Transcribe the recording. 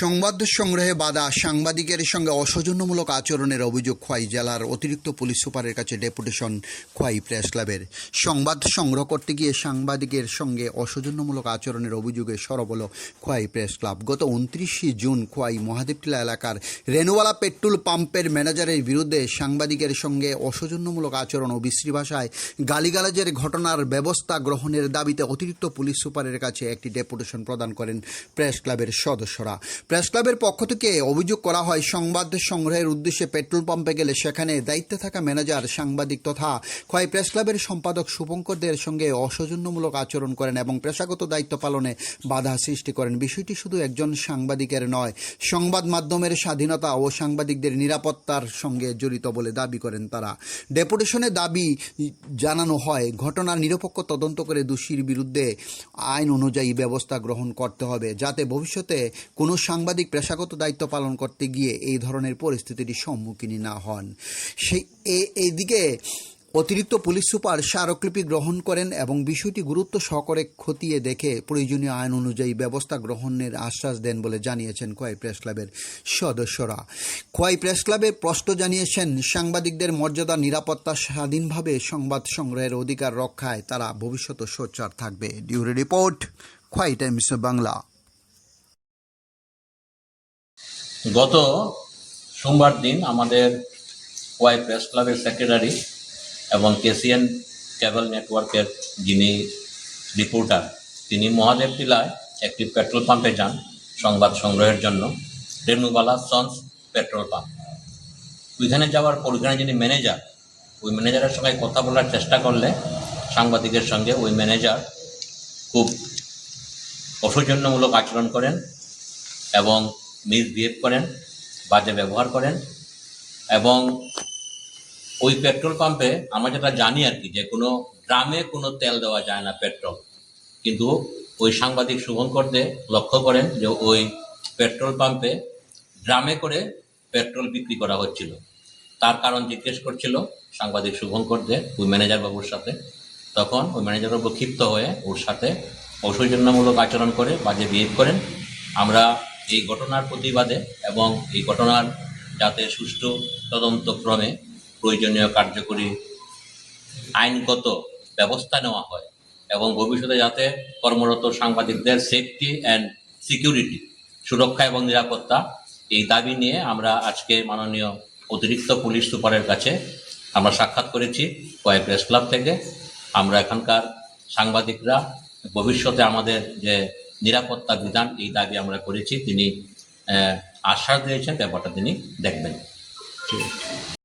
সংবাদ সংগ্রহে বাধা, সাংবাদিকের সঙ্গে অসৌজন্যমূলক আচরণের অভিযোগ খোয়াই জেলার অতিরিক্ত পুলিশ সুপারের কাছে ডেপুটেশন খোয়াই প্রেস ক্লাবের। সংবাদ সংগ্রহ করতে গিয়ে সাংবাদিকের সঙ্গে অসৌজন্যমূলক আচরণের অভিযোগে সরব হল খোয়াই প্রেস ক্লাব। গত 29 জুন খোয়াই মহাদেবটিলা এলাকার রেনুওয়ালা পেট্রোল পাম্পের ম্যানেজারের বিরুদ্ধে সাংবাদিকের সঙ্গে অসৌজন্যমূলক আচরণ ও বিশ্রী ভাষায় গালিগালাজের ঘটনার ব্যবস্থা গ্রহণের দাবিতে অতিরিক্ত পুলিশ সুপারের কাছে একটি ডেপুটেশন প্রদান করেন প্রেস ক্লাবের সদস্যরা। প্রেস ক্লাবের পক্ষ থেকে অভিযোগ করা হয়, সংবাদ সংগ্রহের উদ্দেশ্যে পেট্রোল পাম্পে গেলে সেখানে দায়িত্বে থাকা ম্যানেজার, সাংবাদিক তথা খোয়াই প্রেস ক্লাবের সম্পাদক শুভঙ্করদের সঙ্গে অসৌজন্যমূলক আচরণ করেন এবং পেশাগত দায়িত্ব পালনে বাধা সৃষ্টি করেন। বিষয়টি শুধু একজন সাংবাদিকের নয়, সংবাদ মাধ্যমের স্বাধীনতা ও সাংবাদিকদের নিরাপত্তার সঙ্গে জড়িত বলে দাবি করেন তারা। ডেপুটেশনে দাবি জানানো হয়, ঘটনার নিরপেক্ষ তদন্ত করে দোষীর বিরুদ্ধে আইন অনুযায়ী ব্যবস্থা গ্রহণ করতে হবে, যাতে ভবিষ্যতে কোনো সাংবাদিক পেশাগত দায়িত্ব পালন করতে গিয়ে এই ধরনের পরিস্থিতির সম্মুখীন না হন। এইদিকে অতিরিক্ত পুলিশ সুপার স্মারকলিপি গ্রহণ করেন এবং বিষয়টি গুরুত্ব সহকারে খতিয়ে দেখে প্রয়োজনীয় আইন অনুযায়ী ব্যবস্থা গ্রহণের আশ্বাস দেন বলে জানিয়েছেন খোয়াই প্রেস ক্লাবের সদস্যরা। খোয়াই প্রেস ক্লাবে প্রশ্ন জানিয়েছেন, সাংবাদিকদের মর্যাদা, নিরাপত্তা, স্বাধীনভাবে সংবাদ সংগ্রহের অধিকার রক্ষায় তারা ভবিষ্যতে সোচ্চার থাকবে। ডিউরি রিপোর্ট, খোয়াই টাইমস বাংলা। গত সোমবার দিন আমাদের খোয়াই প্রেস ক্লাবের সেক্রেটারি এবং কেসিএন কেবল নেটওয়ার্কের যিনি রিপোর্টার, তিনি মহাদেবটিলায় একটি পেট্রোল পাম্পে যান সংবাদ সংগ্রহের জন্য, রেনুওয়ালা সন্স পেট্রোল পাম্প। ওইখানে যাওয়ার পর ওইখানে যিনি ম্যানেজার, ওই ম্যানেজারের সঙ্গে কথা বলার চেষ্টা করলে সাংবাদিকের সঙ্গে ওই ম্যানেজার খুব অসৌজন্যমূলক আচরণ করেন এবং মিসবিহেভ করেন, বাজে ব্যবহার করেন। এবং ওই পেট্রোল পাম্পে আমরা যেটা জানি আর কি, যে কোনো ড্রামে কোনো তেল দেওয়া যায় না, পেট্রোল। কিন্তু ওই সাংবাদিক শুভঙ্করদের লক্ষ্য করেন যে ওই পেট্রোল পাম্পে ড্রামে করে পেট্রোল বিক্রি করা হচ্ছিল। তার কারণ জিজ্ঞেস করছিল সাংবাদিক শুভঙ্করদের ওই ম্যানেজার বাবুর সাথে। তখন ওই ম্যানেজার বাবু ক্ষিপ্ত হয়ে ওর সাথে অসৌজন্যমূলক আচরণ করে, বাজে বিহেভ করেন। আমরা এই ঘটনার প্রতিবাদে এবং এই ঘটনার যাতে সুষ্ঠু তদন্তক্রমে প্রয়োজনীয় কার্যকরী আইনগত ব্যবস্থা নেওয়া হয় এবং ভবিষ্যতে যাতে কর্মরত সাংবাদিকদের সেফটি অ্যান্ড সিকিউরিটি, সুরক্ষা এবং নিরাপত্তা, এই দাবি নিয়ে আমরা আজকে মাননীয় অতিরিক্ত পুলিশ সুপারের কাছে আমরা সাক্ষাৎ করেছি খোয়াই প্রেস ক্লাব থেকে। আমরা এখানকার সাংবাদিকরা ভবিষ্যতে আমাদের যে নিরাপত্তা বিধান, এই দাবি আমরা করেছি। তিনি আশ্বাস দিয়েছেন ব্যাপারটা তিনি দেখবেন।